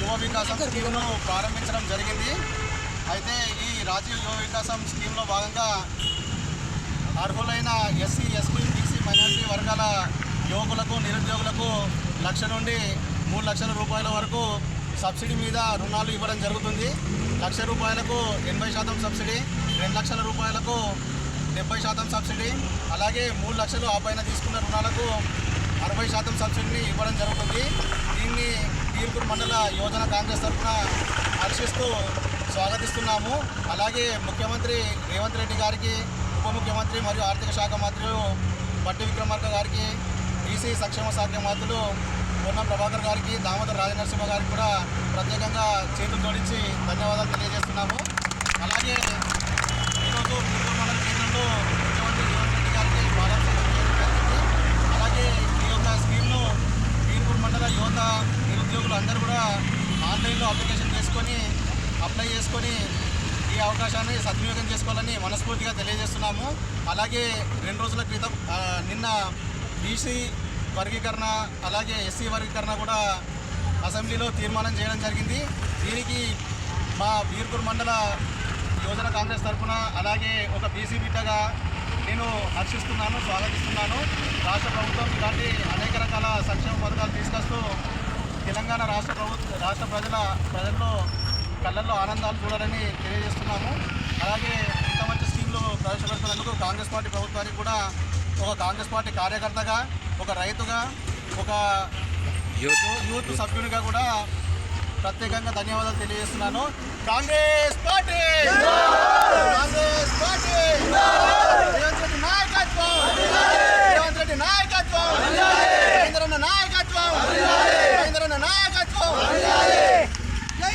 యువ వికాసం స్కీమ్ను ప్రారంభించడం జరిగింది. అయితే ఈ రాజీవ్ యువ వికాసం స్కీమ్లో భాగంగా అర్హులైన ఎస్సీ, ఎస్టీ, బీసీ, మైనారిటీ వర్గాల యువకులకు, నిరుద్యోగులకు 1 లక్ష నుండి 3 లక్షల రూపాయల వరకు సబ్సిడీ మీద రుణాలు ఇవ్వడం జరుగుతుంది. 1 లక్ష రూపాయలకు 80% సబ్సిడీ, 2 లక్షల రూపాయలకు 70% సబ్సిడీ, అలాగే 3 లక్షలు ఆ పైన తీసుకున్న రుణాలకు 60% సబ్సిడీని ఇవ్వడం జరుగుతుంది. దీన్ని బీర్పూర్ మండల యువజన కాంగ్రెస్ తరఫున హర్షిస్తూ స్వాగతిస్తున్నాము. అలాగే ముఖ్యమంత్రి రేవంత్ రెడ్డి గారికి, ఉప ముఖ్యమంత్రి మరియు ఆర్థిక శాఖ మంత్రులు బట్టి విక్రమార్క గారికి, బీసీ సంక్షేమ శాఖ మంత్రులు పొన్నం ప్రభాకర్ గారికి, దామోదర్ రాజనరసింహ గారికి కూడా ప్రత్యేకంగా చేతులు జోడించి ధన్యవాదాలు తెలియజేస్తున్నాము. అలాగే ఈరోజు బీర్పూర్ మండల కేంద్రంలో ముఖ్యమంత్రి రేవంత్ రెడ్డి గారికి పాదాభిషేకం చేయడం జరిగింది. అలాగే ఈ యొక్క స్కీమ్ను బీర్పూర్ మండల యువత, నిరుద్యోగులు అందరూ కూడా ఆన్లైన్లో అప్లికేషన్ అప్లై చేసుకొని ఈ అవకాశాన్ని సద్వినియోగం చేసుకోవాలని మనస్ఫూర్తిగా తెలియజేస్తున్నాము. అలాగే 2 రోజుల క్రితం నిన్న బీసీ వర్గీకరణ, అలాగే ఎస్సీ వర్గీకరణ కూడా అసెంబ్లీలో తీర్మానం చేయడం జరిగింది. దీనికి మా బీర్పూర్ మండల యువజన కాంగ్రెస్ తరఫున, అలాగే ఒక బీసీ బిడ్డగా నేను హర్షిస్తున్నాను, స్వాగతిస్తున్నాను. రాష్ట్ర ప్రభుత్వం ఇలాంటి అనేక రకాల సంక్షేమ పథకాలు తీసుకొస్తూ తెలంగాణ రాష్ట్ర ప్రజల్లో కళ్ళల్లో ఆనందాలు చూడాలని తెలియజేస్తున్నాము. అలాగే ఇంత మంచి స్కీమ్లు ప్రవేశపెడుతున్నందుకు కాంగ్రెస్ పార్టీ ప్రభుత్వానికి కూడా ఒక కాంగ్రెస్ పార్టీ కార్యకర్తగా, ఒక రైతుగా, ఒక యూత్ సభ్యునిగా కూడా ప్రత్యేకంగా ధన్యవాదాలు తెలియజేస్తున్నాను. కాంగ్రెస్